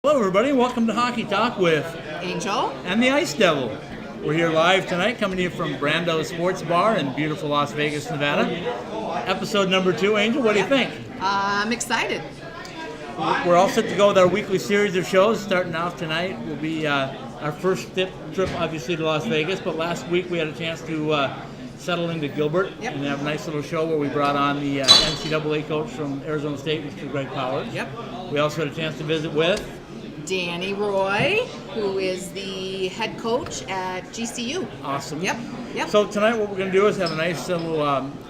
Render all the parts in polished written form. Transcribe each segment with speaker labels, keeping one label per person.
Speaker 1: Hello, everybody. Welcome to Hockey Talk with
Speaker 2: Angel
Speaker 1: and the Ice Devil. We're here live tonight, coming to you from Brando Sports Bar in beautiful Las Vegas, Nevada. Episode number 2. Angel, what do you think?
Speaker 2: I'm excited.
Speaker 1: We're all set to go with our weekly series of shows. Starting off tonight will be our first trip, obviously, to Las Vegas. But last week we had a chance to settle into Gilbert and have a nice little show where we brought on the NCAA coach from Arizona State, Mr. Greg Powers. We also had a chance to visit with
Speaker 2: Danny Roy, who is the head coach at GCU.
Speaker 1: Awesome.
Speaker 2: Yep.
Speaker 1: So tonight what we're going to do is have a nice little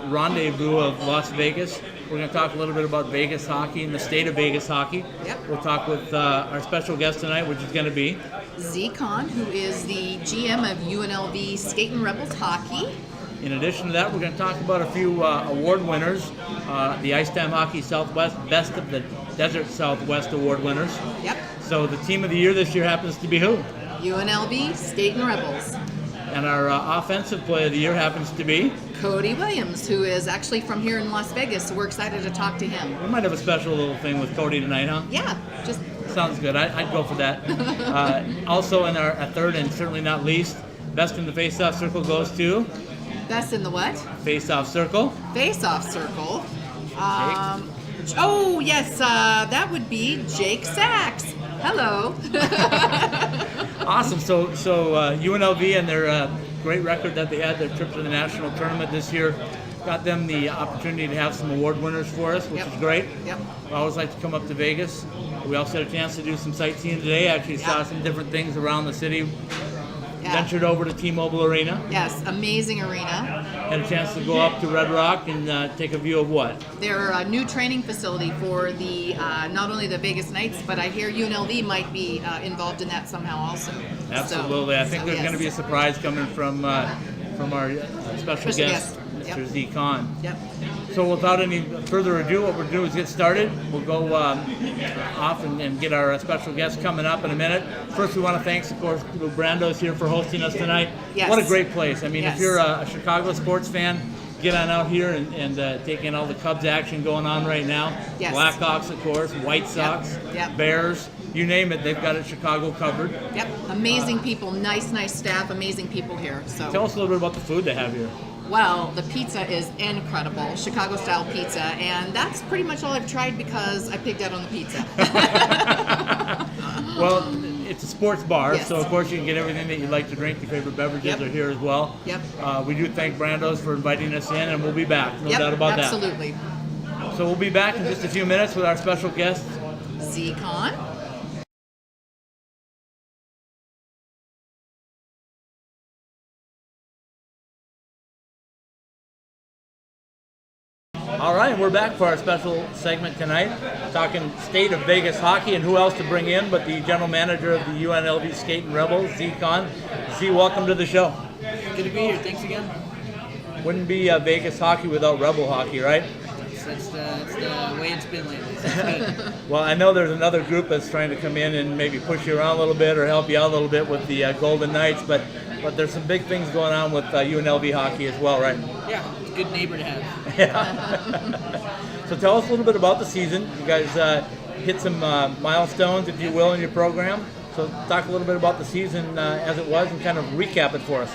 Speaker 1: rendezvous of Las Vegas. We're going to talk a little bit about Vegas hockey and the state of Vegas hockey. We'll talk with our special guest tonight, which is going to be
Speaker 2: Z-Con, who is the GM of UNLV Skating Rebels Hockey.
Speaker 1: In addition to that, we're going to talk about a few award winners. The Ice Time Hockey Southwest Best of the Desert Southwest Award winners. So the team of the year this year happens to be who?
Speaker 2: UNLV Skating Rebels.
Speaker 1: And our offensive player of the year happens to be
Speaker 2: Cody Williams, who is actually from here in Las Vegas, so we're excited to talk to him.
Speaker 1: We might have a special little thing with Cody tonight, huh?
Speaker 2: Yeah, just
Speaker 1: sounds good. I'd go for that. Also, in our third and certainly not least, best in the face-off circle goes to
Speaker 2: best in the what?
Speaker 1: Face-off circle.
Speaker 2: Face-off circle. Oh yes, that would be Jake Sachs. Hello.
Speaker 1: Awesome. So UNLV and their great record that they had, their trip to the national tournament this year, got them the opportunity to have some award winners for us, which is great. I always like to come up to Vegas. We also had a chance to do some sightseeing today. Actually saw some different things around the city. Ventured over to T-Mobile Arena.
Speaker 2: Yes, amazing arena.
Speaker 1: Had a chance to go up to Red Rock and take a view of what?
Speaker 2: Their new training facility for the not only the Vegas Knights, but I hear UNLV might be involved in that somehow also.
Speaker 1: Absolutely. I think there's going to be a surprise coming from our special guest, Mr. Z-Con. So without any further ado, what we're going to do is get started. We'll go off and get our special guest coming up in a minute. First, we want to thank, of course, Brando's here for hosting us tonight. What a great place. I mean, if you're a Chicago sports fan, get on out here and take in all the Cubs action going on right now. Blackhawks, of course, White Sox, Bears, you name it, they've got it Chicago covered.
Speaker 2: Amazing people, nice staff, amazing people here. So
Speaker 1: tell us a little bit about the food they have here.
Speaker 2: Well, the pizza is incredible, Chicago-style pizza, and that's pretty much all I've tried because I pigged out on the pizza.
Speaker 1: Well, it's a sports bar, so of course you can get everything that you like to drink. Your favorite beverages are here as well. We do thank Brando's for inviting us in, and we'll be back, no doubt about that.
Speaker 2: Absolutely.
Speaker 1: So we'll be back in just a few minutes with our special guest,
Speaker 2: Z-Con.
Speaker 1: All right, we're back for our special segment tonight, talking state of Vegas hockey and who else to bring in but the general manager of the UNLV Skating Rebels, Z-Con. Z, welcome to the show.
Speaker 3: Good to be here. Thanks again.
Speaker 1: Wouldn't be Vegas hockey without Rebel hockey, right?
Speaker 3: That's the way it's been lately.
Speaker 1: Well, I know there's another group that's trying to come in and maybe push you around a little bit or help you out a little bit with the Golden Knights, but there's some big things going on with UNLV hockey as well, right?
Speaker 3: Yeah, it's a good neighbor to have.
Speaker 1: So tell us a little bit about the season. You guys hit some milestones, if you will, in your program. So talk a little bit about the season as it was and kind of recap it for us.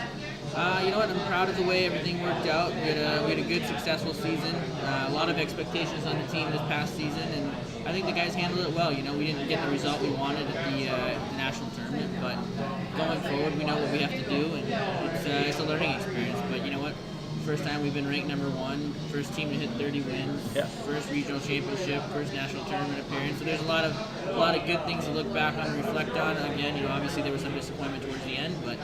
Speaker 3: You know what? I'm proud of the way everything worked out. We had a good, successful season. A lot of expectations on the team this past season, and I think the guys handled it well. You know, we didn't get the result we wanted at the national tournament, but going forward, we know what we have to do, and it's a learning experience. But you know what? First time we've been ranked number 1, first team to hit 30 wins, first regional championship, first national tournament appearance. So there's a lot of good things to look back on and reflect on. Again, you know, obviously there was some disappointment towards the end, but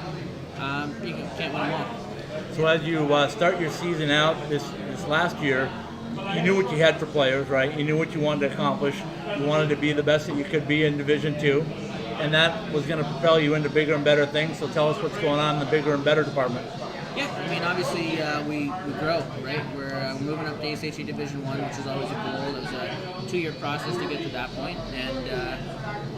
Speaker 3: you can't win them all.
Speaker 1: So as you start your season out this last year, you knew what you had for players, right? You knew what you wanted to accomplish. You wanted to be the best that you could be in Division II, and that was going to propel you into bigger and better things. So tell us what's going on in the bigger and better department.
Speaker 3: Yeah, I mean, obviously we grow, right? We're moving up to ASHA Division I, which is always a goal. It was a 2-year process to get to that point, and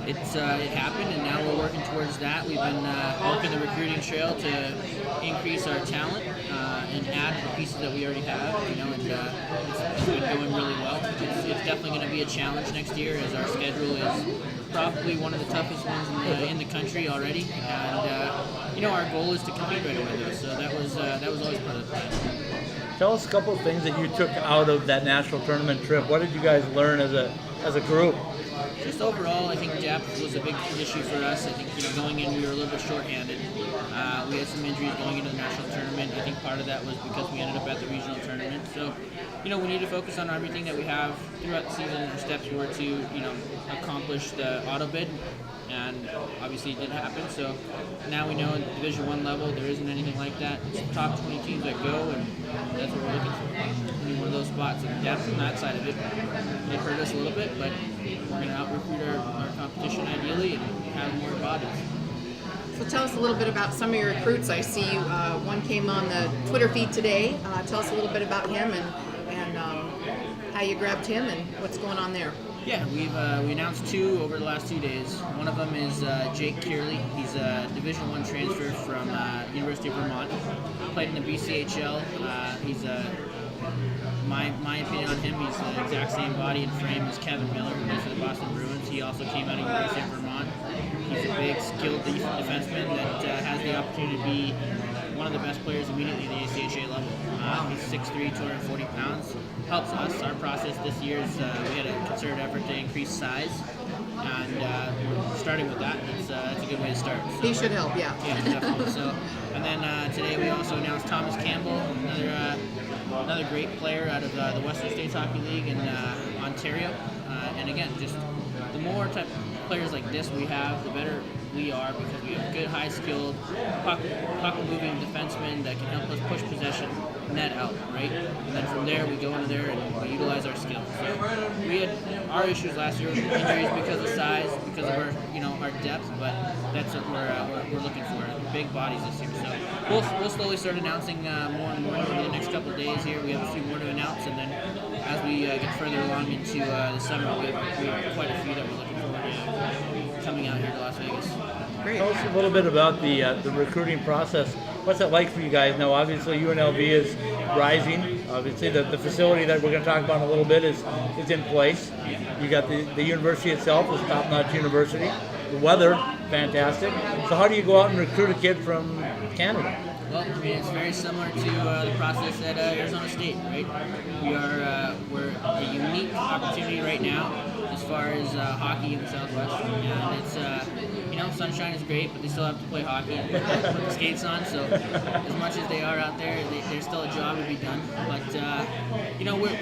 Speaker 3: it happened, and now we're working towards that. We've been working the recruiting trail to increase our talent and add to the pieces that we already have, and it's been going really well. It's definitely going to be a challenge next year, as our schedule is probably one of the toughest ones in the country already, and our goal is to compete right away though. So that was always part of the plan.
Speaker 1: Tell us a couple of things that you took out of that national tournament trip. What did you guys learn as a group?
Speaker 3: Just overall, I think depth was a big issue for us. I think going in we were a little bit short-handed. We had some injuries going into the national tournament. I think part of that was because we ended up at the regional tournament. So, we need to focus on everything that we have throughout the season. Our steps were to accomplish the auto bid, and obviously it didn't happen. So now we know at Division I level there isn't anything like that. It's the top 20 teams that go, and that's what we're looking for. We need one of those spots. And depth on that side of it hurt us a little bit, but we're going to out-recruit our competition ideally and have more bodies.
Speaker 2: So tell us a little bit about some of your recruits. I see one came on the Twitter feed today. Tell us a little bit about him and how you grabbed him and what's going on there.
Speaker 3: Yeah, we announced 2 over the last 2 days. One of them is Jake Kearley. He's a Division I transfer from University of Vermont. Played in the BCHL. He's my opinion on him, he's the exact same body and frame as Kevin Miller, who plays for the Boston Bruins. He also came out of University of Vermont. He's a big, skilled defenseman that has the opportunity to be one of the best players immediately at the ACHA level. He's 6'3", 240 pounds. Helps us. Our process this year is we had a concerted effort to increase size, and we're starting with that. That's a good way to start. So,
Speaker 2: he should help, yeah.
Speaker 3: Yeah, definitely. So, and then today we also announced Thomas Campbell, another great player out of the Western States Hockey League in Ontario. And again, just the more type of players like this we have, the better we are, because we have good, high-skilled, puck-moving defensemen that can help us push possession net out, right? And then from there, we go into there and we utilize our skills. So we had our issues last year with injuries because of size, because of our depth, but that's what we're looking for, big bodies this year. So we'll slowly start announcing more and more over the next couple of days here. We have a few more to announce, and then as we get further along into the summer, we have quite a few that we're looking forward to coming out here to Las Vegas.
Speaker 2: Great.
Speaker 1: Tell us a little bit about the recruiting process. What's it like for you guys now? Obviously, UNLV is rising. Obviously, the facility that we're going to talk about in a little bit is in place. You got the university itself is a top-notch university. The weather, fantastic. So how do you go out and recruit a kid from Canada?
Speaker 3: Well, I mean, it's very similar to the process at Arizona State, right? We're a unique opportunity right now as far as hockey in the Southwest, and it's sunshine is great, but they still have to play hockey and put the skates on. So as much as they are out there, there's still a job to be done. But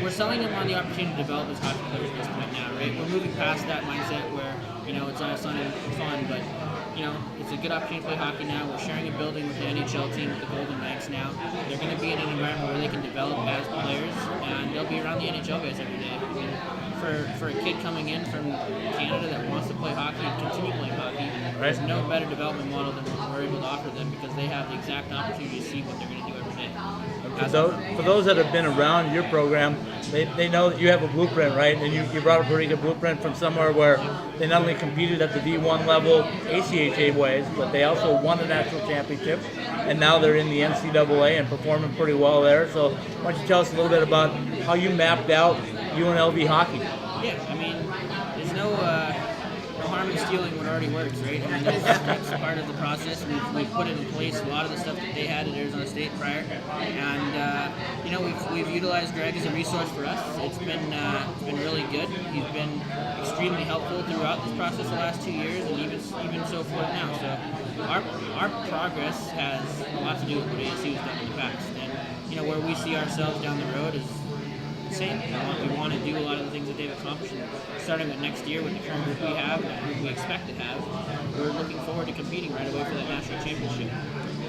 Speaker 3: we're selling them on the opportunity to develop as hockey players at this point now, right? We're moving past that mindset where it's all sun and fun, but it's a good opportunity to play hockey now. We're sharing a building with the NHL team, with the Golden Knights now. They're going to be in an environment where they can develop as players, and they'll be around the NHL guys every day. For a kid coming in from Canada that wants to play hockey and continue playing hockey, there's no better development model than what we're able to offer them, because they have the exact opportunity to see what they're going to do every day.
Speaker 1: For those that have been around your program, they know that you have a blueprint, right? And you brought a pretty good blueprint from somewhere where they not only competed at the D1 level ACHA ways, but they also won a national championship, and now they're in the NCAA and performing pretty well there. So why don't you tell us a little bit about how you mapped out UNLV hockey?
Speaker 3: Yeah, I mean, there's no harm in stealing what already works, right? I mean, that's part of the process. We've put in place a lot of the stuff that they had at Arizona State prior, and we've utilized Greg as a resource for us. It's been really good. He's been extremely helpful throughout this process the last 2 years, and even so forth now. So our progress has a lot to do with what ASU has done in the past, and where we see ourselves down the road is same. We want to do a lot of the things that they've accomplished. Starting with next year with the current group we have and the group we expect to have, we're looking forward to competing right away for that national championship.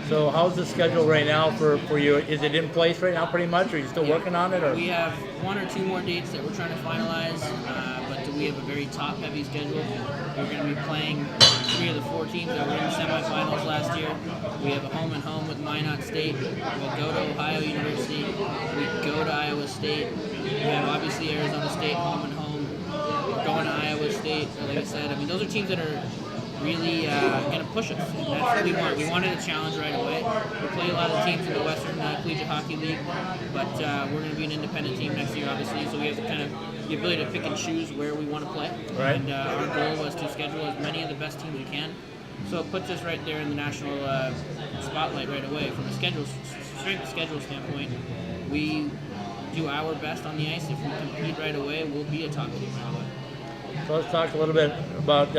Speaker 1: So how's the schedule right now for you? Is it in place right now pretty much? Or are you still working on it? Or?
Speaker 3: We have 1 or 2 more dates that we're trying to finalize, but we have a very top-heavy schedule. We're going to be playing 3 of the 4 teams that were in the semifinals last year. We have a home-and-home with Minot State. We'll go to Ohio University. We go to Iowa State. We have obviously Arizona State home-and-home. going to Iowa State. Like I said, I mean, those are teams that are really going to push us. And that's what we want. We wanted a challenge right away. We play a lot of teams in the Western Collegiate Hockey League, but we're going to be an independent team next year, obviously, so we have kind of the ability to pick and choose where we want to play.
Speaker 1: Right.
Speaker 3: And our goal was to schedule as many of the best teams we can. So it puts us right there in the national spotlight right away. From a strength schedule standpoint, we do our best on the ice. If we compete right away, we'll be a top team right away.
Speaker 1: So let's talk a little bit about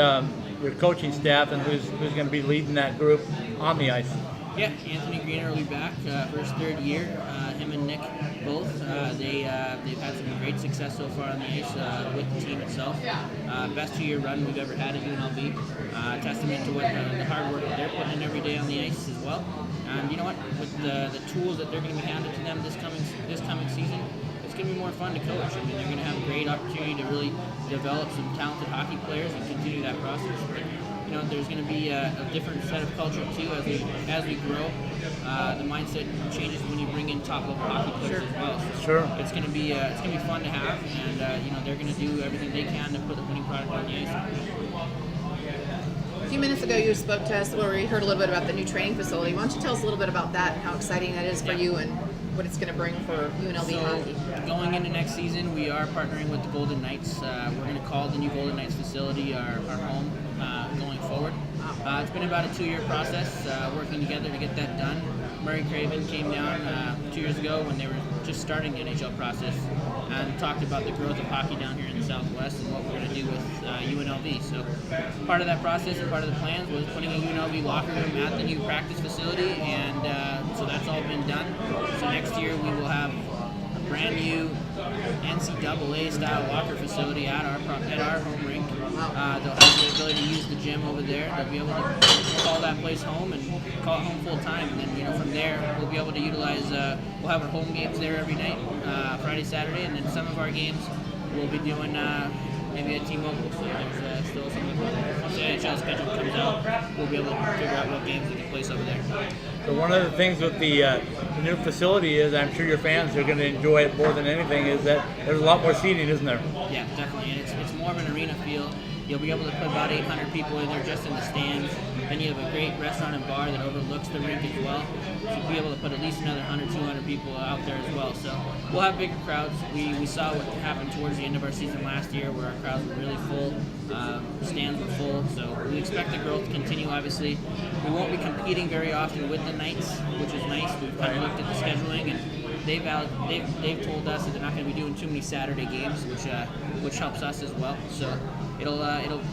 Speaker 1: your coaching staff and who's going to be leading that group on the ice.
Speaker 3: Yeah, Anthony Greener will be back for his third year. Him and Nick both. They've had some great success so far on the ice with the team itself. Best 2-year run we've ever had at UNLV. Testament to what the hard work that they're putting in every day on the ice as well. And you know what? With the tools that they're going to be handed to them this coming season, it's going to be more fun to coach. I mean, they're going to have a great opportunity to really develop some talented hockey players and continue that process. You know, there's going to be a different set of culture too as we grow. The mindset changes when you bring in top level hockey players as well. So
Speaker 1: Sure.
Speaker 3: It's going to be fun to have, and you know, they're going to do everything they can to put the winning product on the ice.
Speaker 2: A few minutes ago, you spoke to us where we heard a little bit about the new training facility. Why don't you tell us a little bit about that and how exciting that is for you and what it's going to bring for UNLV hockey?
Speaker 3: Going into next season, we are partnering with the Golden Knights. We're going to call the new Golden Knights facility our home going forward. It's been about a 2-year process working together to get that done. Murray Craven came down 2 years ago when they were just starting the NHL process and talked about the growth of hockey down here in the Southwest and what we're going to do with UNLV. So part of that process and part of the plans was putting a UNLV locker room at the new practice facility, and so that's all been done. So next year we will have a brand new NCAA style locker facility at our home rink. They'll have the ability to use the gym over there. They'll be able to call that place home and call it home full time. And then, you know, from there we'll be able to utilize. We'll have our home games there every night, Friday, Saturday, and then some of our games we'll be doing maybe at T-Mobile. So there's still some. Once the NHL schedule comes out, we'll be able to figure out what games we can place over there.
Speaker 1: So one of the things with the new facility is, I'm sure your fans are going to enjoy it more than anything, is that there's a lot more seating, isn't there?
Speaker 3: Yeah, definitely, and it's more of an arena feel. You'll be able to put about 800 people in there just in the stands. Then you have a great restaurant and bar that overlooks the rink as well. So you'll be able to put at least another 100, 200 people out there as well. So we'll have bigger crowds. We saw what happened towards the end of our season last year where our crowds were really full. Stands were full. So we expect the growth to continue, obviously. We won't be competing very often with the Knights, which is nice. We've kind of looked at the scheduling, and they've told us that they're not going to be doing too many Saturday games, which helps us as well. So it'll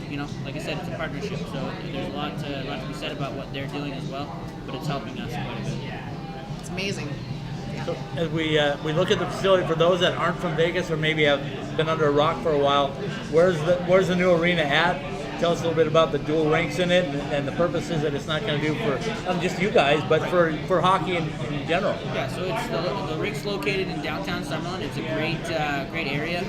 Speaker 3: you know, like I said, it's a partnership. So there's a lot to be said about what they're doing as well, but it's helping us quite a bit.
Speaker 2: It's amazing.
Speaker 1: So as we look at the facility, for those that aren't from Vegas or maybe have been under a rock for a while, where's the new arena at? Tell us a little bit about the dual rinks in it and the purposes that it's not going to do for not just you guys, but for hockey in general.
Speaker 3: Yeah, so it's the rink's located in downtown Summerlin. It's a great area,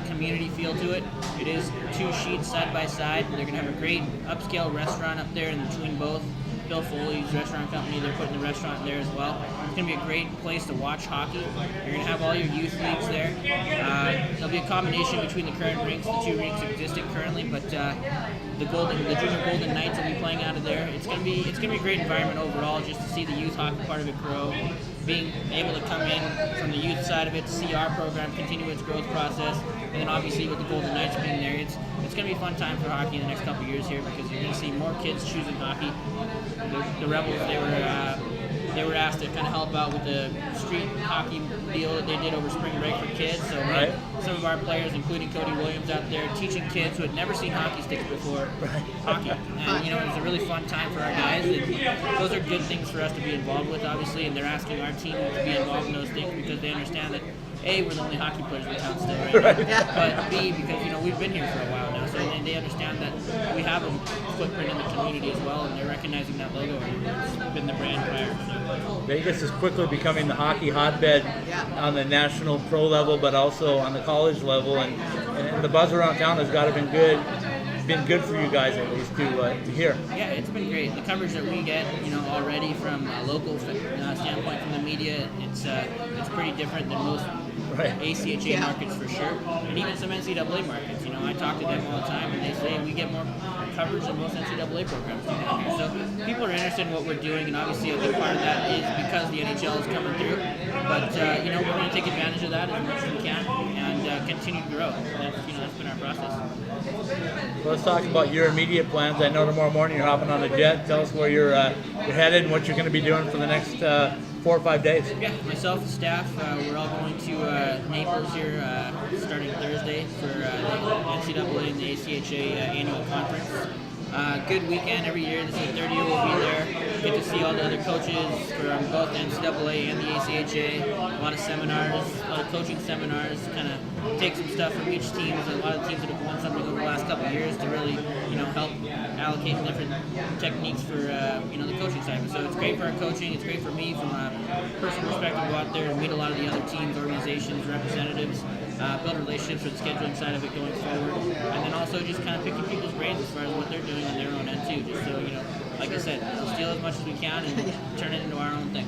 Speaker 3: community feel to it. It is 2 sheets side by side. They're going to have a great upscale restaurant up there in between both. Bill Foley's restaurant company, they're putting the restaurant there as well. It's going to be a great place to watch hockey. You're going to have all your youth leagues there. There'll be a combination between the current rinks, the 2 rinks existing currently, but the junior Golden Knights will be playing out of there. It's going to be a great environment overall, just to see the youth hockey part of it grow. Being able to come in from the youth side of it to see our program continue its growth process, and then obviously with the Golden Knights being there, it's going to be a fun time for hockey in the next couple of years here, because you're going to see more kids choosing hockey. The Rebels, they were asked to kind of help out with the street hockey deal that they did over spring break for kids. So
Speaker 1: right.
Speaker 3: Some of our players, including Cody Williams, out there teaching kids who had never seen hockey sticks before hockey. And you know, it was a really fun time for our guys. And those are good things for us to be involved with, obviously. And they're asking our team to be involved in those things because they understand that A, we're the only hockey players in town still right now. But B, because you know we've been here for a while now, so they understand that we have a footprint in the community as well, and they're recognizing that logo. It's been the brand prior.
Speaker 1: Vegas is quickly becoming the hockey hotbed on the national pro level, but also on the college level, and the buzz around town has got to been good for you guys at least to hear.
Speaker 3: Yeah, it's been great. The coverage that we get, you know, already from a local standpoint from the media, it's pretty different than most ACHA markets for sure, and even some NCAA markets. You know, I talk to them all the time, and they say we get more coverage than most NCAA programs do down here. So people are interested in what we're doing, and obviously a big part of that is because the NHL is coming through. But we're going to take advantage of that as much as we can and continue to grow. That's been our process.
Speaker 1: So let's talk about your immediate plans. I know tomorrow morning you're hopping on a jet. Tell us where you're headed and what you're going to be doing for the next 4 or 5 days.
Speaker 3: Yeah, myself and staff, we're all going to Naples here starting Thursday for the NCAA and the ACHA annual conference. Good weekend every year. This is the third year we'll be there. Get to see all the other coaches from both the NCAA and the ACHA. A lot of seminars, a lot of coaching seminars. Kind of take some stuff from each team. There's a lot of teams that have won something over the last couple of years to really, help allocate different techniques for the coaching side. So it's great for our coaching. It's great for me from a personal perspective to go out there and meet a lot of the other teams, organizations, representatives. Build relationships with the scheduling side of it going forward, and then also just kind of picking people's brains as far as what they're doing on their own end too. Just so like I said, we'll steal as much as we can and turn it into our own thing.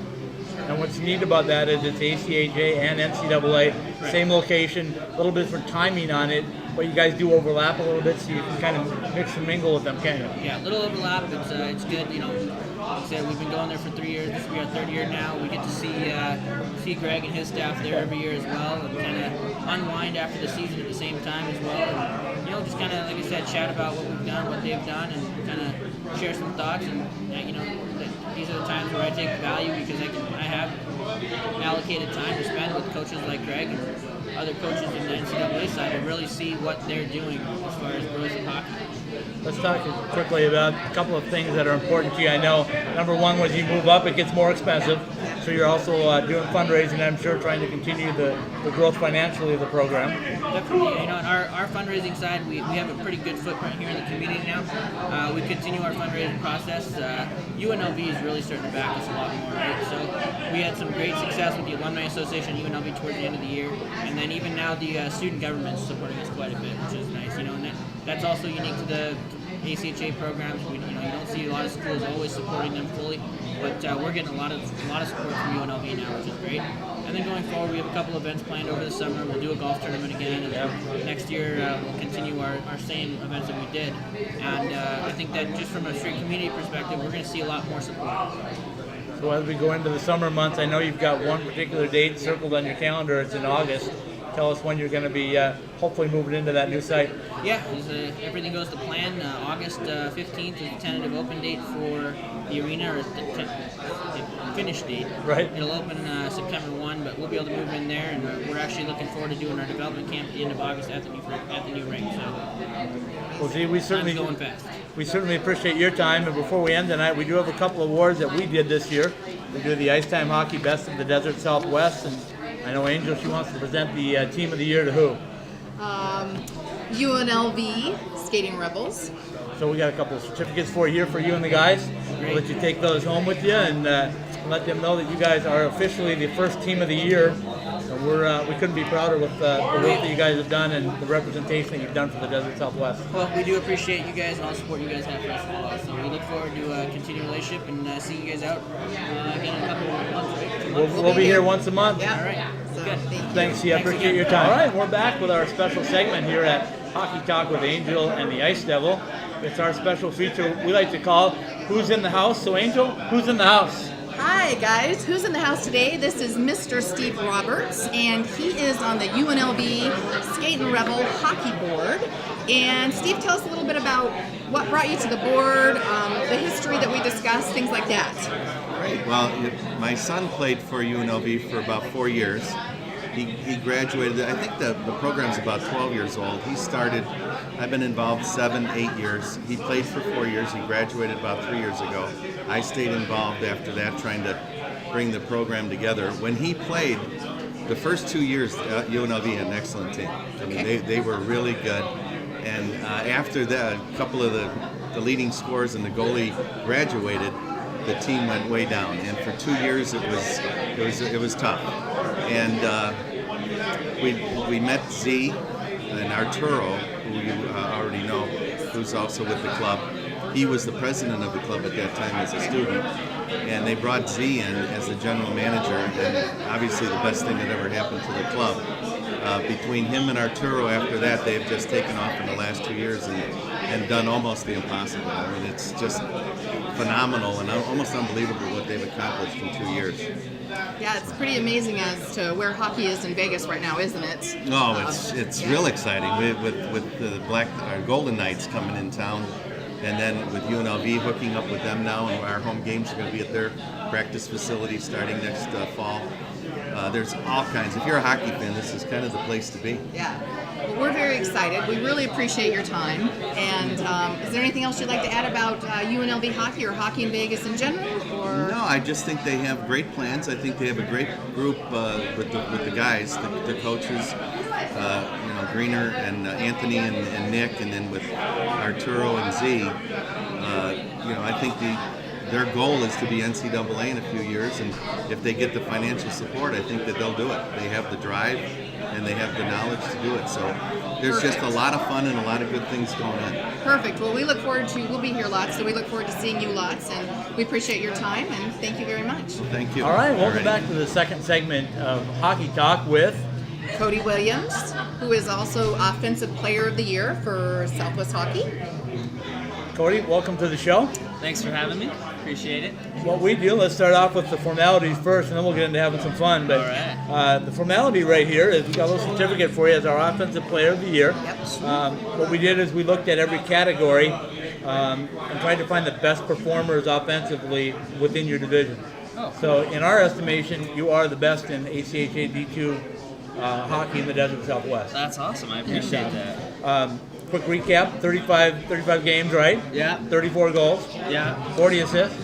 Speaker 1: And what's neat about that is it's ACHA and NCAA,
Speaker 3: right.
Speaker 1: Same location, a little bit different timing on it, but you guys do overlap a little bit, so you can kind of mix and mingle with them, can't you?
Speaker 3: Yeah, a little overlap. It's good. Like I said, we've been going there for 3 years. This will be our third year now. We get to see Greg and his staff there every year as well, and kind of unwind after the season at the same time as well. And, just kind of, like I said, chat about what we've done, what they've done, and kind of share some thoughts. And these are the times where I take value because I have allocated time to spend with coaches like Greg and other coaches in the NCAA side to really see what they're doing as far as growth in hockey.
Speaker 1: Let's talk quickly about a couple of things that are important to you. I know number one was you move up, it gets more expensive. So you're also doing fundraising, I'm sure, trying to continue the growth financially of the program.
Speaker 3: Definitely. On our fundraising side, we have a pretty good footprint here in the community now. We continue our fundraising process. UNLV is really starting to back us a lot more, right? So we had some great success with the Alumni Association of UNLV towards the end of the year. And then even now the student government is supporting us quite a bit, which is nice. And that's also unique to the ACHA programs. You don't see a lot of schools always supporting them fully, but we're getting a lot of support from UNLV now, which is great. And then going forward, we have a couple events planned over the summer. We'll do a golf tournament again, and then next year we'll continue our same events that we did. And I think that just from a straight community perspective, we're going to see a lot more support.
Speaker 1: So as we go into the summer months, I know you've got one particular date circled on your calendar. It's in August. Tell us when you're going to be hopefully moving into that new site.
Speaker 3: Yeah, everything goes to plan. August 15th is the tentative open date for the arena, or the finish date.
Speaker 1: Right.
Speaker 3: It'll open September 1, but we'll be able to move in there, and we're actually looking forward to doing our development camp at the end of August at the new rink. So,
Speaker 1: well, see, we certainly
Speaker 3: time's going fast.
Speaker 1: We certainly appreciate your time. And before we end tonight, we do have a couple of awards that we did this year. We do the Ice Time Hockey Best of the Desert Southwest, and I know Angel, she wants to present the Team of the Year to who?
Speaker 2: UNLV Skating Rebels.
Speaker 1: So we got a couple of certificates for you and the guys. We'll let you take those home with you and let them know that you guys are officially the first Team of the Year. And we couldn't be prouder with the work that you guys have done and the representation that you've done for the Desert Southwest.
Speaker 3: Well, we do appreciate you guys and all the support you guys have for us as well. So we look forward to a continued relationship and seeing you guys out again in a couple of months, right? 2 months.
Speaker 1: We'll be here once a month.
Speaker 2: Yeah.
Speaker 3: All right.
Speaker 2: So,
Speaker 3: Good.
Speaker 1: Thanks, I appreciate your time. All right, we're back with our special segment here at Hockey Talk with Angel and the Ice Devil. It's our special feature we like to call Who's in the House? So Angel, who's in the house?
Speaker 2: Hi guys, who's in the house today? This is Mr. Steve Roberts, and he is on the UNLV Skating Rebel Hockey Board. And Steve, tell us a little bit about what brought you to the board, the history that we discussed, things like that.
Speaker 4: Great. Well, my son played for UNLV for about 4 years. He graduated, I think the program's about 12 years old. He started, I've been involved 7, 8 years. He played for 4 years. He graduated about 3 years ago. I stayed involved after that, trying to bring the program together. When he played, the first 2 years, UNLV had an excellent team. I mean, they were really good. And after that, a couple of the leading scorers and the goalie graduated, the team went way down. And for 2 years, it was tough. And we met Z and Arturo, who you already know, who's also with the club. He was the president of the club at that time as a student, and they brought Z in as the general manager, and obviously the best thing that ever happened to the club. between him and Arturo, after that, they've just taken off in the last 2 years and done almost the impossible. I mean, it's just phenomenal and almost unbelievable what they've accomplished in 2 years.
Speaker 2: Yeah, it's pretty amazing as to where hockey is in Vegas right now, isn't it?
Speaker 4: No, it's real exciting with the Golden Knights coming in town, and then with UNLV hooking up with them now, and our home games are going to be at their practice facility starting next fall. There's all kinds. If you're a hockey fan, this is kind of the place to be.
Speaker 2: Yeah. Well, we're very excited. We really appreciate your time. And is there anything else you'd like to add about UNLV hockey or hockey in Vegas in general? Or?
Speaker 4: No, I just think they have great plans. I think they have a great group with the guys, the coaches, Greener and Anthony and Nick, and then with Arturo and Z. I think their goal is to be NCAA in a few years, and if they get the financial support, I think that they'll do it. They have the drive, and they have the knowledge to do it. So there's just a lot of fun and a lot of good things going on.
Speaker 2: Perfect. Well, we'll be here lots, so we look forward to seeing you lots, and we appreciate your time, and thank you very much.
Speaker 4: Well, thank you.
Speaker 1: All right, welcome back to the second segment of Hockey Talk with
Speaker 2: Cody Williams, who is also Offensive Player of the Year for Southwest Hockey.
Speaker 1: Cody. Welcome to the show.
Speaker 5: Thanks for having me. Appreciate it.
Speaker 1: What we do, let's start off with the formalities first, and then we'll get into having some fun. But
Speaker 5: All right.
Speaker 1: The formality right here is we got a little certificate for you as our Offensive Player of the Year.
Speaker 2: Yep.
Speaker 1: What we did is we looked at every category and tried to find the best performers offensively within your division.
Speaker 5: Oh.
Speaker 1: So in our estimation, you are the best in ACHA D2 hockey in the Desert Southwest.
Speaker 5: That's awesome. I appreciate that.
Speaker 1: Quick recap, 35 games, right?
Speaker 5: Yeah.
Speaker 1: 34 goals,
Speaker 5: Yeah.
Speaker 1: 40 assists,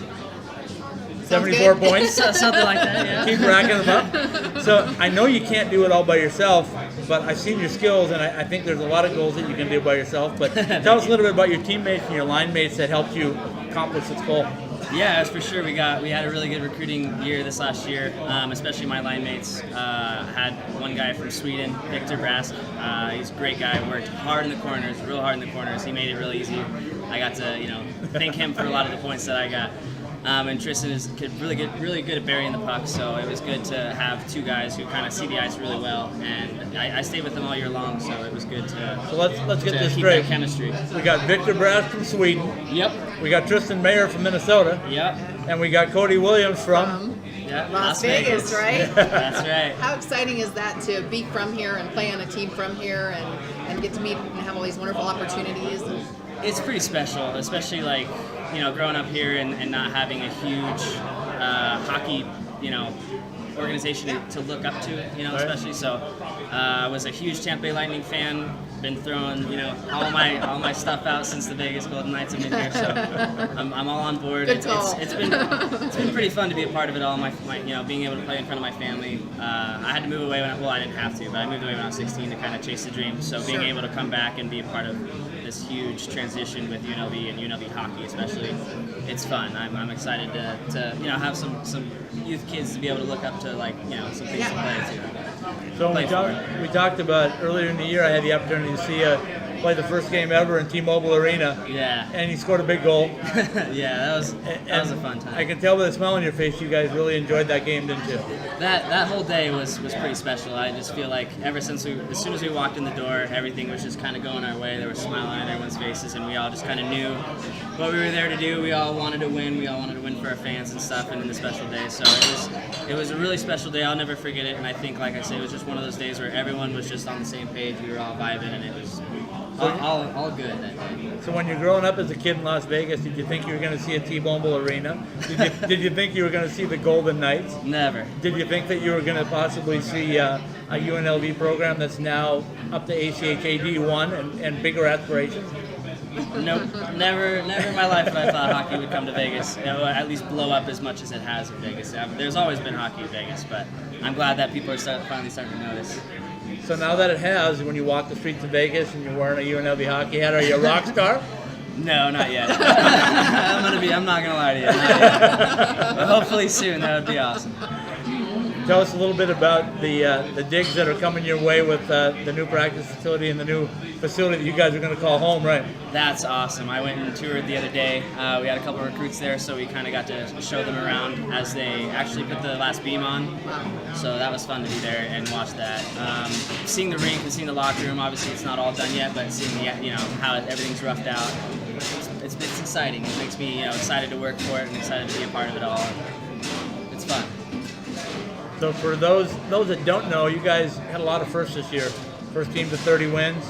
Speaker 2: Sounds
Speaker 1: 74
Speaker 2: good.
Speaker 1: points.
Speaker 5: Something like that, yeah.
Speaker 1: Keep racking them up. So I know you can't do it all by yourself, but I've seen your skills, and I think there's a lot of goals that you can do by yourself. But tell us a little bit about your teammates and your line mates that helped you accomplish this goal.
Speaker 5: Yeah, that's for sure. We had a really good recruiting year this last year, especially my line mates. Had one guy from Sweden, Victor Brask. He's a great guy. Worked hard in the corners, real hard in the corners. He made it really easy. I got to, thank him for a lot of the points that I got. And Tristan is really good at burying the puck, so it was good to have two guys who kind of see the ice really well. And I stayed with them all year long, so it was good to.
Speaker 1: So let's get
Speaker 5: to
Speaker 1: this
Speaker 5: keep
Speaker 1: straight.
Speaker 5: that chemistry.
Speaker 1: We got Victor Brask from Sweden.
Speaker 5: Yep.
Speaker 1: We got Tristan Mayer from Minnesota.
Speaker 5: Yep.
Speaker 1: And we got Cody Williams from.
Speaker 5: Yeah,
Speaker 2: Las Vegas, right?
Speaker 5: That's right.
Speaker 2: How exciting is that to be from here and play on a team from here and get to meet and have all these wonderful opportunities?
Speaker 5: It's pretty special, especially growing up here and not having a huge hockey, organization to look up to, especially. So I was a huge Tampa Bay Lightning fan. Been throwing, all my stuff out since the Vegas Golden Knights have been here. So I'm all on board.
Speaker 2: Good call.
Speaker 5: It's been pretty fun to be a part of it all. My being able to play in front of my family. I had to move away I didn't have to, but I moved away when I was 16 to kind of chase the dream. So being able to come back and be a part of this huge transition with UNLV and UNLV hockey especially, it's fun. I'm excited to have some youth kids to be able to look up to some things to play too.
Speaker 1: So we talked about earlier in the year, I had the opportunity to see you play the first game ever in T-Mobile Arena.
Speaker 5: Yeah.
Speaker 1: And you scored a big goal.
Speaker 5: Yeah, that was a fun time.
Speaker 1: I can tell by the smile on your face you guys really enjoyed that game, didn't you?
Speaker 5: That whole day was pretty special. I just feel like as soon as we walked in the door, everything was just kind of going our way. There was smiling on everyone's faces, and we all just kind of knew what we were there to do. We all wanted to win. We all wanted to win for our fans and stuff, and in the special day. So it was a really special day. I'll never forget it. And I think, like I said, it was just one of those days where everyone was just on the same page. We were all vibing, and it was all good that day.
Speaker 1: So when you're growing up as a kid in Las Vegas, did you think you were going to see a T-Mobile Arena? Did you think you were going to see the Golden Knights?
Speaker 5: Never.
Speaker 1: Did you think that you were going to possibly see a UNLV program that's now up to ACHA D1 and bigger aspirations?
Speaker 5: Nope. Never in my life have I thought hockey would come to Vegas. At least blow up as much as it has in Vegas. There's always been hockey in Vegas, but I'm glad that people are finally starting to notice.
Speaker 1: So now that it has, when you walk the streets of Vegas and you're wearing a UNLV hockey hat, are you a rock star?
Speaker 5: No, not yet. I'm not gonna lie to you. Not yet. But hopefully soon. That would be awesome.
Speaker 1: Tell us a little bit about the digs that are coming your way with the new practice facility and the new facility that you guys are going to call home, right?
Speaker 5: That's awesome. I went and toured the other day. We had a couple of recruits there, so we kind of got to show them around as they actually put the last beam on. So that was fun to be there and watch that. Seeing the rink and seeing the locker room, obviously it's not all done yet, but seeing how everything's roughed out, it's exciting. It makes me excited to work for it and excited to be a part of it all. It's fun.
Speaker 1: So for those that don't know, you guys had a lot of firsts this year. First team to 30 wins.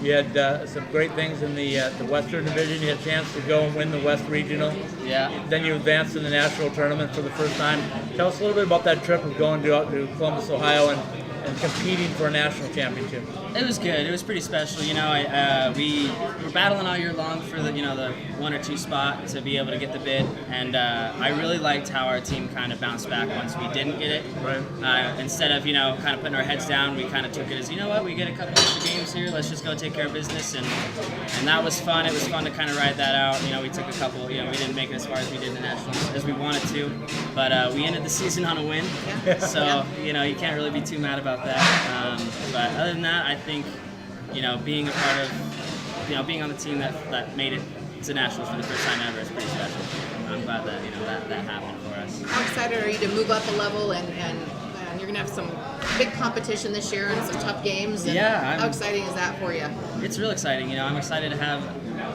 Speaker 1: You had some great things in the Western Division. You had a chance to go and win the West Regional.
Speaker 5: Yeah.
Speaker 1: Then you advanced in the national tournament for the first time. Tell us a little bit about that trip of going out to Columbus, Ohio, and competing for a national championship.
Speaker 5: It was good. It was pretty special. We were battling all year long for the 1 or 2 spot to be able to get the bid, and I really liked how our team kind of bounced back once we didn't get it.
Speaker 1: Right.
Speaker 5: Instead of kind of putting our heads down, we kind of took it as we get a couple extra games here. Let's just go take care of business, and that was fun. It was fun to kind of ride that out. We took a couple. We didn't make it as far as we did in the nationals as we wanted to, but we ended the season on a win. So you can't really be too mad about that. But other than that, I think being a part of being on the team that made it to nationals for the first time ever is pretty special. I'm glad that that happened for us.
Speaker 2: How excited are you to move up a level and you're gonna have some big competition this year and some tough games? And how exciting is that for you?
Speaker 5: It's real exciting. I'm excited to have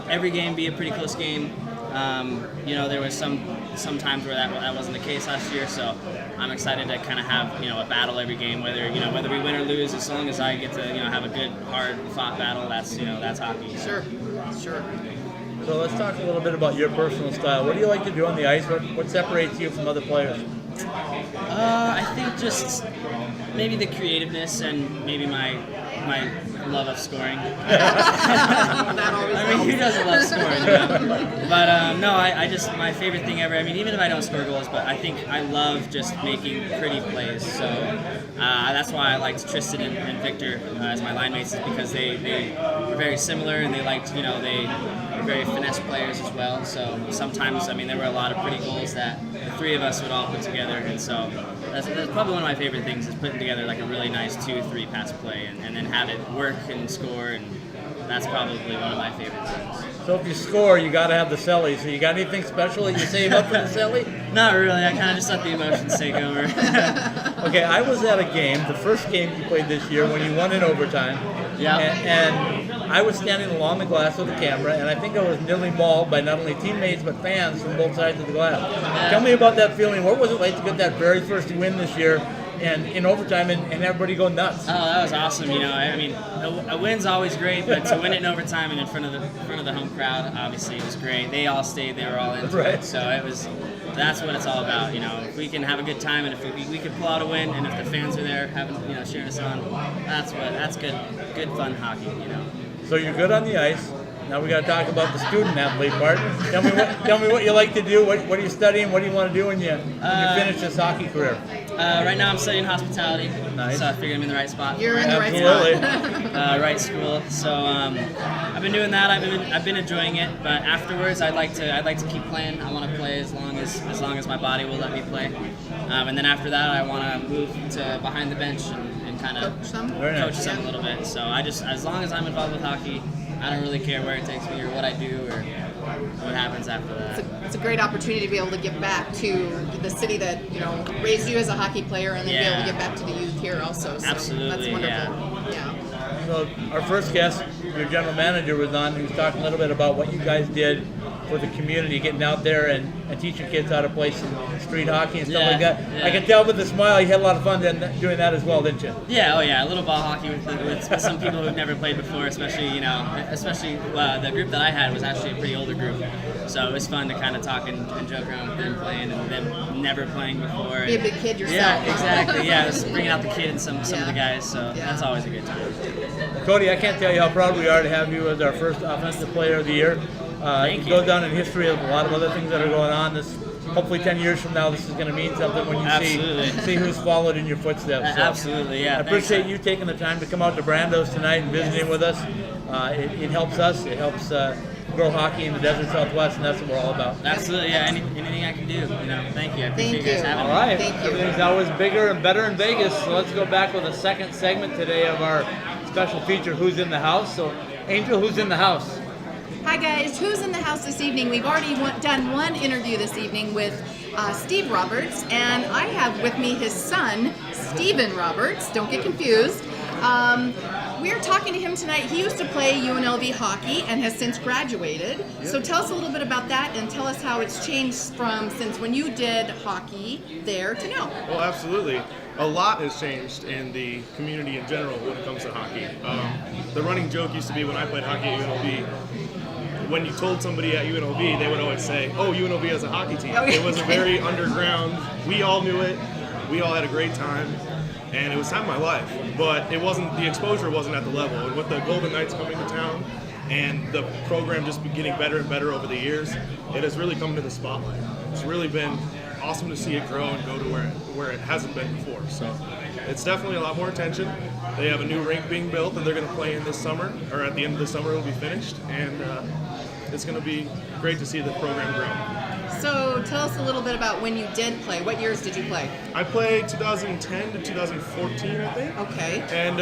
Speaker 5: every game be a pretty close game. There was some times where that wasn't the case last year, so I'm excited to kind of have a battle every game, whether we win or lose. As long as I get to have a good, hard fought battle, that's hockey.
Speaker 2: Sure.
Speaker 1: So let's talk a little bit about your personal style. What do you like to do on the ice? What separates you from other players?
Speaker 5: I think just maybe the creativeness and maybe my love of scoring. I mean, who doesn't love scoring? But no, I just, my favorite thing ever, even if I don't score goals, but I think I love just making pretty plays. So that's why I liked Tristan and Victor as my line mates, is because they were very similar, and they liked, they were very finesse players as well. So sometimes, there were a lot of pretty goals that the three of us would all put together, and so that's probably one of my favorite things, is putting together like a really nice 2-3 pass play and then have it work and score, and that's probably one of my favorite things.
Speaker 1: So if you score, you got to have the celly. So you got anything special that you save up for the celly?
Speaker 5: Not really. I kind of just let the emotions take over.
Speaker 1: Okay, I was at a game, the first game you played this year, when you won in overtime.
Speaker 5: Yeah.
Speaker 1: And I was standing along the glass with the camera, and I think I was nearly mauled by not only teammates but fans from both sides of the glass. Tell me about that feeling. What was it like to get that very first win this year, and in overtime, and everybody go nuts?
Speaker 5: Oh, that was awesome. A win's always great, but to win it in overtime and in front of the home crowd, obviously it was great. They all stayed. They were all into it. So that's what it's all about. If we can have a good time, and if we can pull out a win, and if the fans are there having, cheering us on, that's good fun hockey.
Speaker 1: So you're good on the ice. Now we got to talk about the student athlete part. Tell me what you like to do. What are you studying? What do you want to do when you finish this hockey career?
Speaker 5: Right now I'm studying hospitality.
Speaker 1: Nice.
Speaker 5: So I figured I'm in the right spot.
Speaker 2: You're in the right
Speaker 1: spot.
Speaker 5: Right school. So I've been doing that. I've been enjoying it. But afterwards, I'd like to keep playing. I want to play as long as my body will let me play. And then after that, I want to move to behind the bench and kind of coach some a little bit. So as long as I'm involved with hockey, I don't really care where it takes me or what I do or what happens after that.
Speaker 2: It's a great opportunity to be able to give back to the city that raised you as a hockey player, and then be able to give back to the youth here also. So
Speaker 5: absolutely,
Speaker 2: that's wonderful. Yeah.
Speaker 1: So our first guest, your general manager, was on. He was talking a little bit about what you guys did for the community, getting out there and teaching kids how to play some street hockey and stuff like that. Yeah. I can tell with the smile you had a lot of fun doing that as well, didn't you?
Speaker 5: Yeah, a little ball hockey with some people who've never played before, especially the group that I had was actually a pretty older group. So it was fun to kind of talk and joke around with them playing and them never playing before.
Speaker 2: Be a big kid yourself.
Speaker 5: Yeah, exactly. Yeah, just bringing out the kid and some of the guys, so that's always a good time.
Speaker 1: Cody, I can't tell you how proud we are to have you as our first Offensive Player of the Year. It goes down in history of a lot of other things that are going on. Hopefully 10 years from now, this is going to mean something when you see who's followed in your footsteps. So
Speaker 5: absolutely, yeah.
Speaker 1: I appreciate you taking the time to come out to Brando's tonight and visiting with us. It helps us. It helps grow hockey in the Desert Southwest, and that's what we're all about.
Speaker 5: Absolutely, yeah. Anything I can do, Thank you. I appreciate you guys having
Speaker 1: All
Speaker 5: me.
Speaker 1: right.
Speaker 2: Thank you.
Speaker 1: Everything's always bigger and better in Vegas. So let's go back with a second segment today of our special feature, Who's in the House? So, Angel, who's in the house?
Speaker 2: Hi guys, who's in the house this evening? We've already done one interview this evening with Steve Roberts, and I have with me his son, Steven Roberts. Don't get confused. We're talking to him tonight. He used to play UNLV hockey and has since graduated. Yep. So tell us a little bit about that and tell us how it's changed from since when you did hockey there to now.
Speaker 6: Well, absolutely. A lot has changed in the community in general when it comes to hockey. The running joke used to be when I played hockey at UNLV, when you told somebody at UNLV, they would always say, "Oh, UNLV has a hockey team." It was a very underground. We all knew it. We all had a great time, and it was time of my life. But it wasn't. The exposure wasn't at the level. And with the Golden Knights coming to town, and the program just getting better and better over the years, it has really come to the spotlight. It's really been awesome to see it grow and go to where it hasn't been before. So it's definitely a lot more attention. They have a new rink being built that they're going to play in this summer, or at the end of the summer it will be finished, and it's going to be great to see the program grow.
Speaker 2: So tell us a little bit about when you did play. What years did you play?
Speaker 6: I played 2010 to 2014, I think.
Speaker 2: Okay.
Speaker 6: And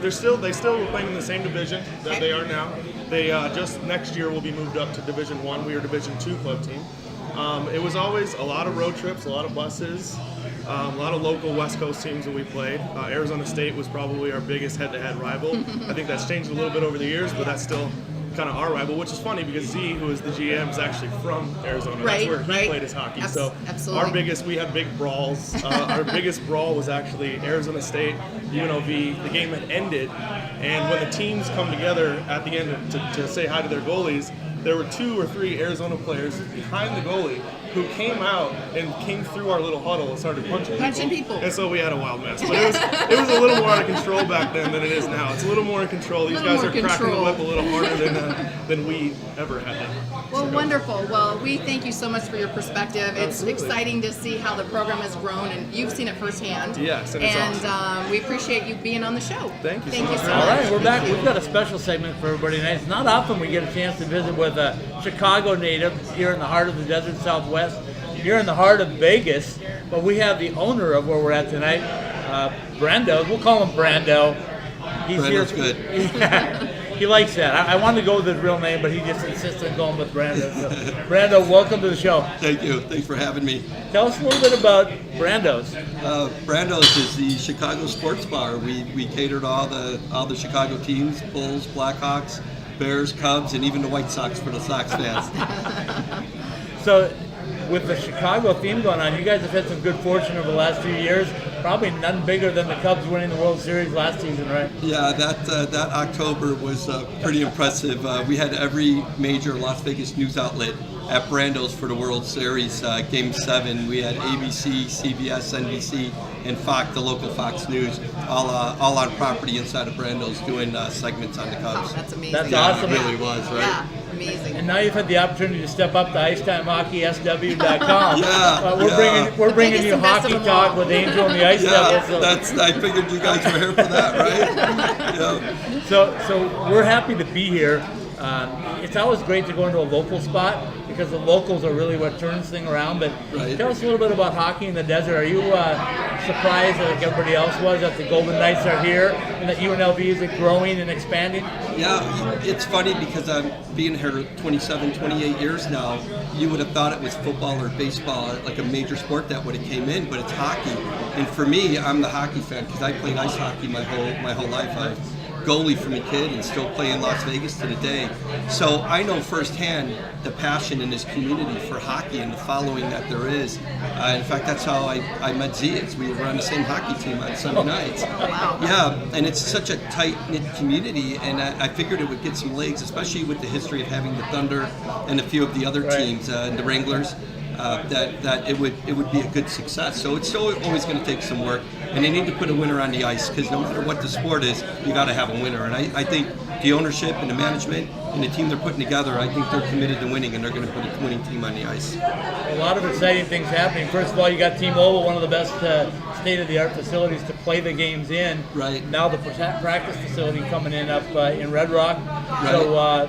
Speaker 6: they still were playing in the same division that they are now. They just next year will be moved up to Division 1. We were Division 2 club team. It was always a lot of road trips, a lot of buses, a lot of local West Coast teams that we played. Arizona State was probably our biggest head-to-head rival. I think that's changed a little bit over the years, but that's still kind of our rival, which is funny because Z, who is the GM, is actually from Arizona.
Speaker 2: Right,
Speaker 6: that's where he played his hockey.
Speaker 2: Absolutely.
Speaker 6: We had big brawls. Our biggest brawl was actually Arizona State, UNLV. The game had ended, and when the teams come together at the end to say hi to their goalies, there were 2 or 3 Arizona players behind the goalie who came out and came through our little huddle and started punching people. And so we had a wild mess. But it was a little more out of control back then than it is now. It's a little more in control. These guys are cracking the whip a little harder than we ever had.
Speaker 2: Well, wonderful. Well, we thank you so much for your perspective. It's exciting to see how the program has grown, and you've seen it firsthand.
Speaker 6: Yes, and it's awesome.
Speaker 2: We appreciate you being on the show.
Speaker 6: Thank you so
Speaker 2: much.
Speaker 1: All right, we're back. We've got a special segment for everybody tonight. It's not often we get a chance to visit with a Chicago native here in the heart of the Desert Southwest, here in the heart of Vegas. But we have the owner of where we're at tonight, Brando. We'll call him Brando. He's
Speaker 7: Brando's
Speaker 1: here.
Speaker 7: good.
Speaker 1: Yeah, he likes that. I wanted to go with his real name, but he just insists on going with Brando. So, Brando, welcome to the show.
Speaker 7: Thank you. Thanks for having me.
Speaker 1: Tell us a little bit about Brando's.
Speaker 7: Brando's is the Chicago sports bar. We cater to all the Chicago teams: Bulls, Blackhawks, Bears, Cubs, and even the White Sox for the Sox fans.
Speaker 1: So, with the Chicago theme going on, you guys have had some good fortune over the last few years. Probably none bigger than the Cubs winning the World Series last season, right?
Speaker 7: Yeah, that October was pretty impressive. We had every major Las Vegas news outlet at Brando's for the World Series. Game 7, we had ABC, CBS, NBC, and Fox, the local Fox News, all on property inside of Brando's doing segments on the Cubs.
Speaker 2: Oh, that's amazing.
Speaker 1: That's awesome.
Speaker 7: It really was, right?
Speaker 2: Yeah, amazing.
Speaker 1: And now you've had the opportunity to step up to IcetimeHockeySW.com.
Speaker 7: Yeah,
Speaker 1: we're bringing
Speaker 2: biggest
Speaker 1: you
Speaker 2: and best
Speaker 1: hockey
Speaker 2: of them
Speaker 1: talk
Speaker 2: all.
Speaker 1: with Angel and the Ice Devils.
Speaker 7: Yeah, I figured you guys were here for that, right? Yeah.
Speaker 1: So we're happy to be here. It's always great to go into a local spot because the locals are really what turns things around. But
Speaker 7: Right.
Speaker 1: Tell us a little bit about hockey in the desert. Are you surprised, like everybody else was, that the Golden Knights are here and that UNLV is growing and expanding?
Speaker 7: Yeah, it's funny because I'm being here 27, 28 years now. You would have thought it was football or baseball, like a major sport that would have came in, but it's hockey. And for me, I'm the hockey fan because I played ice hockey my whole life. I goalie from a kid and still play in Las Vegas to the day. So I know firsthand the passion in this community for hockey and the following that there is. In fact, that's how I met Z. We were on the same hockey team on Sunday nights.
Speaker 2: Wow.
Speaker 7: Yeah, and it's such a tight-knit community, and I figured it would get some legs, especially with the history of having the Thunder and a few of the other teams, and the Wranglers. That it would be a good success. So it's still always going to take some work, and they need to put a winner on the ice because no matter what the sport is, you got to have a winner. And I think the ownership and the management and the team they're putting together, I think they're committed to winning, and they're going to put a winning team on the ice.
Speaker 1: A lot of exciting things happening. First of all, you got T-Mobile, one of the best state-of-the-art facilities to play the games in.
Speaker 7: Right.
Speaker 1: Now the practice facility coming in up in Red Rock.
Speaker 7: Right.
Speaker 1: So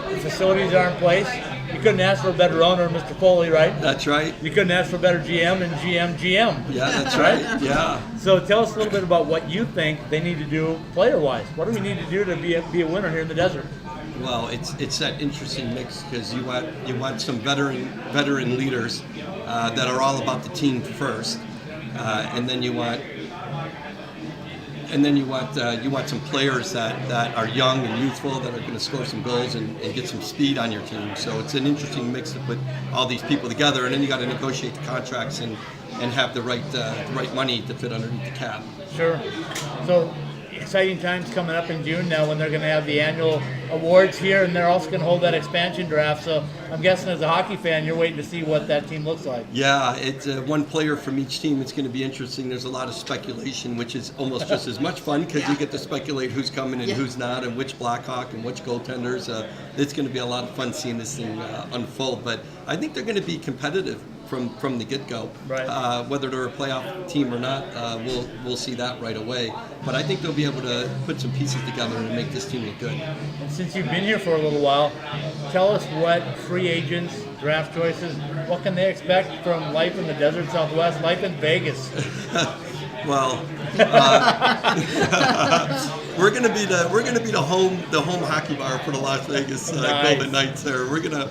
Speaker 1: The facilities are in place. You couldn't ask for a better owner, Mr. Foley, right?
Speaker 7: That's right.
Speaker 1: You couldn't ask for a better GM and GM.
Speaker 7: Yeah, that's right. Yeah.
Speaker 1: So tell us a little bit about what you think they need to do player-wise. What do we need to do to be a winner here in the desert?
Speaker 7: Well, it's that interesting mix because you want some veteran leaders that are all about the team first, and then you want some players that are young and youthful that are going to score some goals and get some speed on your team. So it's an interesting mix to put all these people together, and then you got to negotiate the contracts and have the right money to fit underneath the cap.
Speaker 1: Sure. So exciting times coming up in June now when they're going to have the annual awards here, and they're also going to hold that expansion draft. So I'm guessing as a hockey fan, you're waiting to see what that team looks like.
Speaker 7: Yeah, it's one player from each team. It's going to be interesting. There's a lot of speculation, which is almost just as much fun because you get to speculate who's coming and who's not, and which Blackhawk and which goaltenders. It's going to be a lot of fun seeing this thing unfold. But I think they're going to be competitive from the get-go.
Speaker 1: Right.
Speaker 7: Whether they're a playoff team or not, we'll see that right away. But I think they'll be able to put some pieces together and make this team look good.
Speaker 1: And since you've been here for a little while, tell us what free agents, draft choices, what can they expect from life in the desert Southwest, life in Vegas?
Speaker 7: Well, we're gonna be the home hockey bar for the Las Vegas Golden Knights. There, we're gonna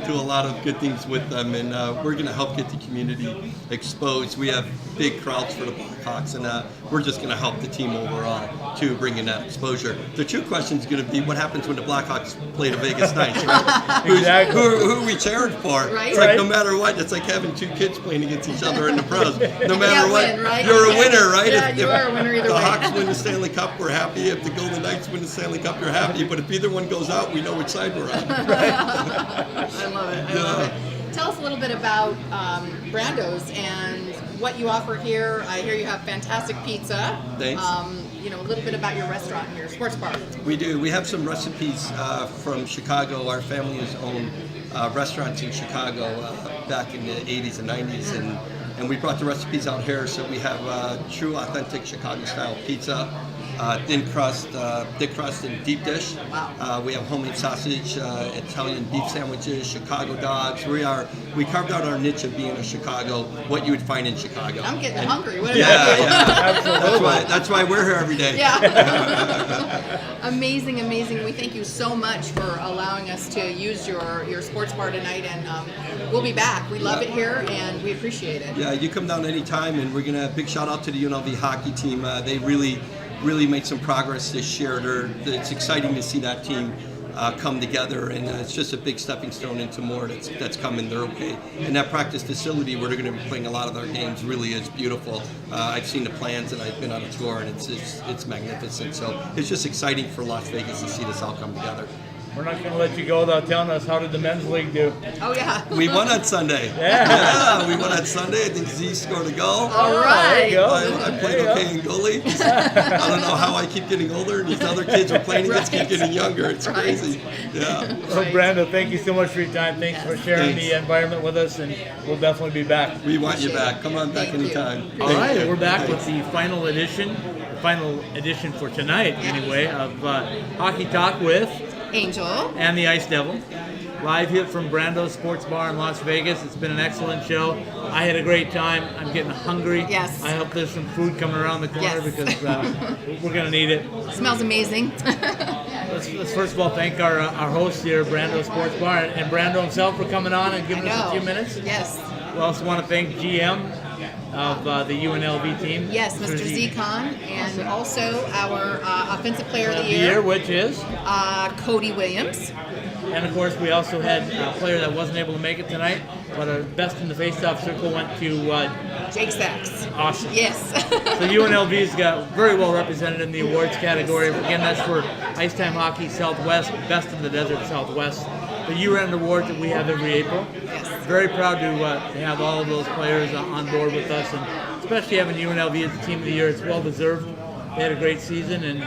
Speaker 7: do a lot of good things with them, and we're gonna help get the community exposed. We have big crowds for the Blackhawks, and we're just gonna help the team overall to bring in that exposure. The true question is gonna be what happens when the Blackhawks play the Vegas Knights, right?
Speaker 1: Exactly.
Speaker 7: Who are we cheering for?
Speaker 2: Right.
Speaker 7: It's like
Speaker 1: Right.
Speaker 7: no matter what, it's like having two kids playing against each other in the pros. No matter
Speaker 2: can't
Speaker 7: what,
Speaker 2: win, right?
Speaker 7: you're a winner, right?
Speaker 2: Yeah, you are a winner either
Speaker 7: the
Speaker 2: way.
Speaker 7: Hawks win the Stanley Cup, we're happy. If the Golden Knights win the Stanley Cup, you're happy. But if either one goes out, we know which side we're on.
Speaker 2: I love it. I love it. Tell us a little bit about Brando's and what you offer here. I hear you have fantastic pizza.
Speaker 7: Thanks.
Speaker 2: A little bit about your restaurant and your sports bar.
Speaker 7: We do. We have some recipes from Chicago. Our family has owned restaurants in Chicago back in the 80s and 90s, and we brought the recipes out here. So we have true, authentic Chicago-style pizza, thin crust, thick crust, and deep dish.
Speaker 2: Wow.
Speaker 7: We have homemade sausage, Italian beef sandwiches, Chicago dogs. We carved out our niche of being a Chicago, what you would find in Chicago.
Speaker 2: I'm getting hungry. What
Speaker 7: Yeah,
Speaker 2: about you?
Speaker 7: yeah. That's why we're here every day.
Speaker 2: Yeah. Amazing. We thank you so much for allowing us to use your sports bar tonight, and we'll be back. We love it here, and we appreciate it.
Speaker 7: Yeah, you come down anytime, and we're gonna big shout out to the UNLV hockey team. They really made some progress this year. It's exciting to see that team come together, and it's just a big stepping stone into more that's coming their way. And that practice facility where they're going to be playing a lot of their games really is beautiful. I've seen the plans, and I've been on a tour, and it's magnificent. So it's just exciting for Las Vegas to see this all come together.
Speaker 1: We're not going to let you go without telling us, how did the men's league do?
Speaker 2: Oh, yeah.
Speaker 7: We won on Sunday.
Speaker 1: Yeah.
Speaker 7: We won on Sunday. I think Z scored a goal.
Speaker 2: All
Speaker 1: There
Speaker 2: right.
Speaker 1: you go.
Speaker 7: I played okay in goalie. I don't know how I keep getting older, and these other kids are playing against keep getting younger. It's crazy. Yeah.
Speaker 1: So, Brando, thank you so much for your time. Thanks for sharing
Speaker 7: Thanks.
Speaker 1: the environment with us, and we'll definitely be back.
Speaker 7: We want you back. Come on back
Speaker 2: Thank you.
Speaker 7: anytime.
Speaker 1: All
Speaker 7: Thank
Speaker 1: right,
Speaker 7: you.
Speaker 1: we're back
Speaker 7: Thanks.
Speaker 1: with the final edition for tonight, anyway, of Hockey Talk with
Speaker 2: Angel.
Speaker 1: and the Ice Devil. Live here from Brando's Sports Bar in Las Vegas. It's been an excellent show. I had a great time. I'm getting hungry.
Speaker 2: Yes.
Speaker 1: I hope there's some food coming around the corner
Speaker 2: Yes.
Speaker 1: because we're going to need it.
Speaker 2: Smells amazing.
Speaker 1: Let's first of all thank our host here, Brando's Sports Bar, and Brando himself for coming on and giving us a few minutes.
Speaker 2: Yes.
Speaker 1: We also want to thank GM of the UNLV team.
Speaker 2: Yes, Mr. Z-Con, and also our Offensive Player of the Year,
Speaker 1: which is?
Speaker 2: Cody Williams.
Speaker 1: And of course, we also had a player that wasn't able to make it tonight, but our best in the faceoff circle went to
Speaker 2: Jake Sachs.
Speaker 1: Awesome.
Speaker 2: Yes.
Speaker 1: So UNLV's got very well represented in the awards category. Again, that's for Ice Time Hockey Southwest, Best in the Desert Southwest, the year-end awards that we have every April.
Speaker 2: Yes.
Speaker 1: Very proud to have all of those players on board with us, and especially having UNLV as the Team of the Year. It's well-deserved. They had a great season, and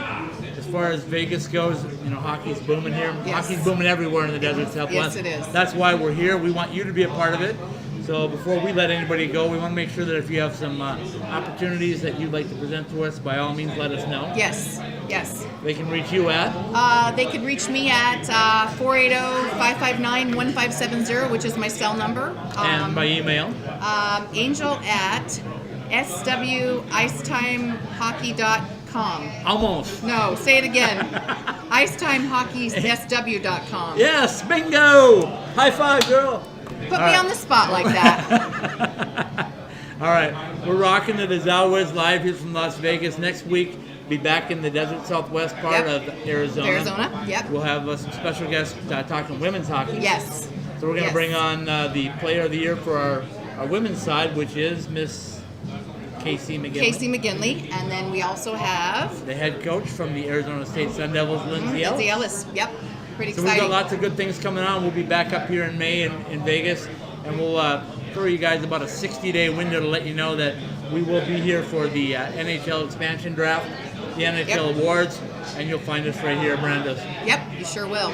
Speaker 1: as far as Vegas goes, hockey's booming here.
Speaker 2: Yes.
Speaker 1: Hockey's booming everywhere in the Desert Southwest.
Speaker 2: Yes, it is.
Speaker 1: That's why we're here. We want you to be a part of it. So before we let anybody go, we want to make sure that if you have some opportunities that you'd like to present to us, by all means, let us know.
Speaker 2: Yes. Yes.
Speaker 1: They can reach you at?
Speaker 2: They could reach me at 480-559-1570, which is my cell number.
Speaker 1: And by email?
Speaker 2: Angel at swicetimehockey.com.
Speaker 1: Almost.
Speaker 2: No, say it again. IcetimeHockeySW.com.
Speaker 1: Yes, bingo! High five, girl.
Speaker 2: Put me on the spot like that.
Speaker 1: All right, we're rocking it as always, live here from Las Vegas. Next week, be back in the desert southwest part of Arizona.
Speaker 2: Yep.
Speaker 1: We'll have some special guests talking women's hockey.
Speaker 2: Yes.
Speaker 1: So we're going to
Speaker 2: Yes.
Speaker 1: bring on the player of the year for our women's side, which is Miss Casey McGinley.
Speaker 2: Casey McGinley. And then we also have
Speaker 1: The head coach from the Arizona State Sun Devils, Lindsay Ellis.
Speaker 2: Lindsay Ellis. Yep. Pretty
Speaker 1: So we've
Speaker 2: exciting.
Speaker 1: got lots of good things coming on. We'll be back up here in May in Vegas, and we'll throw you guys about a 60-day window to let you know that we will be here for the NHL expansion draft, the NHL awards, and you'll find us right here at Brando's.
Speaker 2: Yep, you sure will.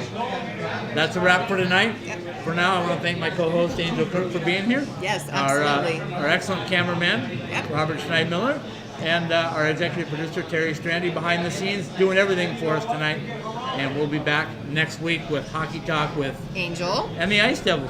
Speaker 1: That's a wrap for tonight.
Speaker 2: Yep.
Speaker 1: For now, I want to thank my co-host Angel Kirk for being here.
Speaker 2: Yes, absolutely.
Speaker 1: Our excellent cameraman, Robert Schneidmiller, and our executive producer Terry Strandy behind the scenes doing everything for us tonight. And we'll be back next week with Hockey Talk with
Speaker 2: Angel
Speaker 1: and the Ice Devil.